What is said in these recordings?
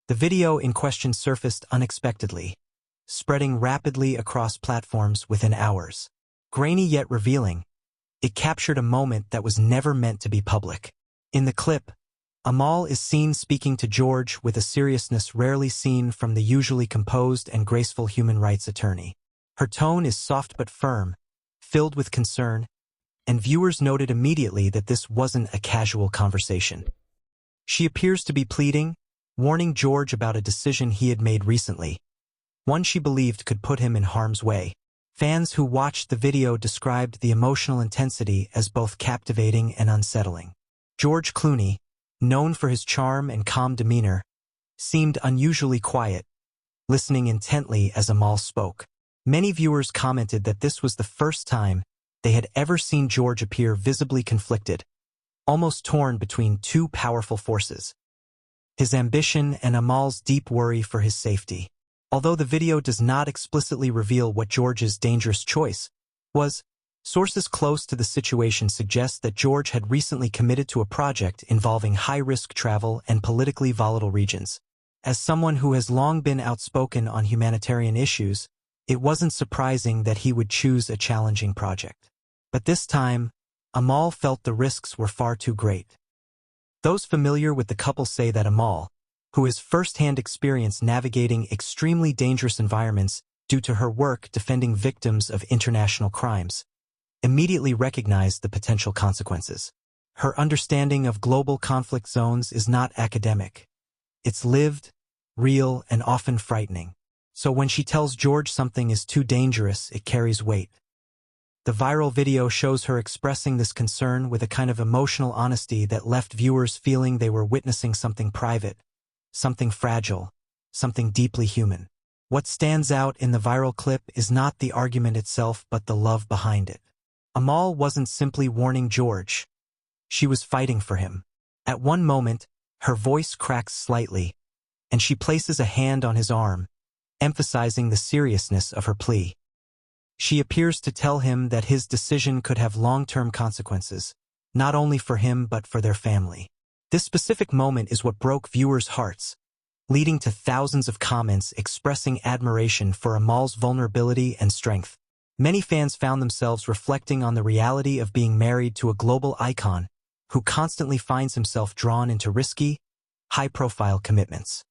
The video in question surfaced unexpectedly, spreading rapidly across platforms within hours. Grainy yet revealing, it captured a moment that was never meant to be public. In the clip, Amal is seen speaking to George with a seriousness rarely seen from the usually composed and graceful human rights attorney. Her tone is soft but firm, filled with concern, and viewers noted immediately that this wasn't a casual conversation. She appears to be pleading, warning George about a decision he had made recently, one she believed could put him in harm's way. Fans who watched the video described the emotional intensity as both captivating and unsettling. George Clooney, known for his charm and calm demeanor, seemed unusually quiet, listening intently as Amal spoke. Many viewers commented that this was the first time they had ever seen George appear visibly conflicted, almost torn between two powerful forces: his ambition and Amal's deep worry for his safety. Although the video does not explicitly reveal what George's dangerous choice was, sources close to the situation suggest that George had recently committed to a project involving high-risk travel and politically volatile regions. As someone who has long been outspoken on humanitarian issues, it wasn't surprising that he would choose a challenging project. But this time, Amal felt the risks were far too great. Those familiar with the couple say that Amal, who has first-hand experience navigating extremely dangerous environments due to her work defending victims of international crimes, immediately recognized the potential consequences. Her understanding of global conflict zones is not academic. It's lived, real, and often frightening. So when she tells George something is too dangerous, it carries weight. The viral video shows her expressing this concern with a kind of emotional honesty that left viewers feeling they were witnessing something private, something fragile, something deeply human. What stands out in the viral clip is not the argument itself but the love behind it. Amal wasn't simply warning George. She was fighting for him. At one moment, her voice cracks slightly, and she places a hand on his arm, emphasizing the seriousness of her plea. She appears to tell him that his decision could have long-term consequences, not only for him but for their family. This specific moment is what broke viewers' hearts, leading to thousands of comments expressing admiration for Amal's vulnerability and strength. Many fans found themselves reflecting on the reality of being married to a global icon who constantly finds himself drawn into risky, high-profile commitments.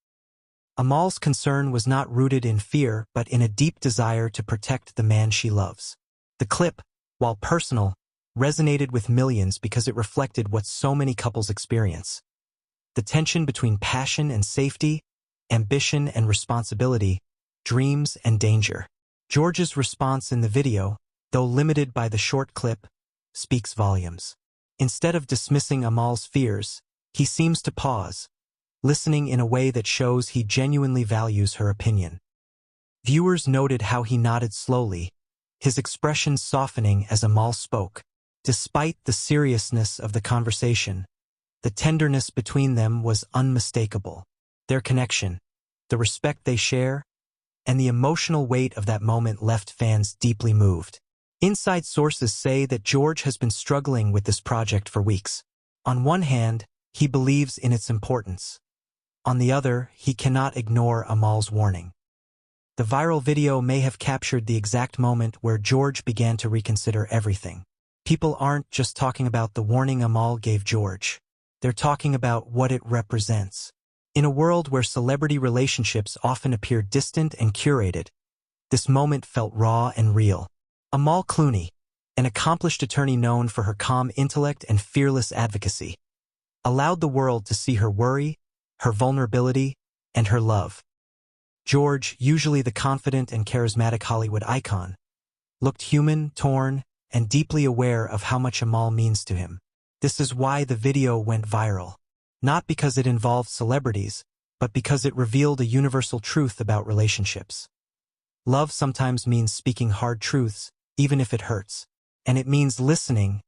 Amal's concern was not rooted in fear but in a deep desire to protect the man she loves. The clip, while personal, resonated with millions because it reflected what so many couples experience: the tension between passion and safety, ambition and responsibility, dreams and danger. George's response in the video, though limited by the short clip, speaks volumes. Instead of dismissing Amal's fears, he seems to pause, listening in a way that shows he genuinely values her opinion. Viewers noted how he nodded slowly, his expression softening as Amal spoke. Despite the seriousness of the conversation, the tenderness between them was unmistakable. Their connection, the respect they share, and the emotional weight of that moment left fans deeply moved. Inside sources say that George has been struggling with this project for weeks. On one hand, he believes in its importance. On the other, he cannot ignore Amal's warning. The viral video may have captured the exact moment where George began to reconsider everything. People aren't just talking about the warning Amal gave George. They're talking about what it represents. In a world where celebrity relationships often appear distant and curated, this moment felt raw and real. Amal Clooney, an accomplished attorney known for her calm intellect and fearless advocacy, allowed the world to see her worry, her vulnerability, and her love. George, usually the confident and charismatic Hollywood icon, looked human, torn, and deeply aware of how much Amal means to him. This is why the video went viral. Not because it involved celebrities, but because it revealed a universal truth about relationships. Love sometimes means speaking hard truths, even if it hurts. And it means listening,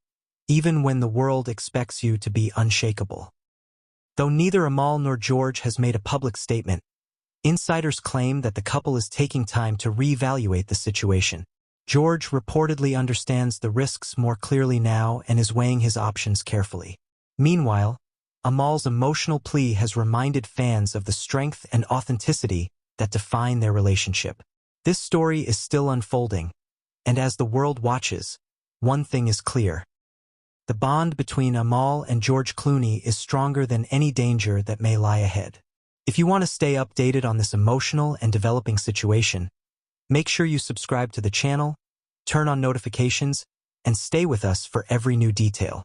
even when the world expects you to be unshakable. Though neither Amal nor George has made a public statement, insiders claim that the couple is taking time to reevaluate the situation. George reportedly understands the risks more clearly now and is weighing his options carefully. Meanwhile, Amal's emotional plea has reminded fans of the strength and authenticity that define their relationship. This story is still unfolding, and as the world watches, one thing is clear. The bond between Amal and George Clooney is stronger than any danger that may lie ahead. If you want to stay updated on this emotional and developing situation, make sure you subscribe to the channel, turn on notifications, and stay with us for every new detail.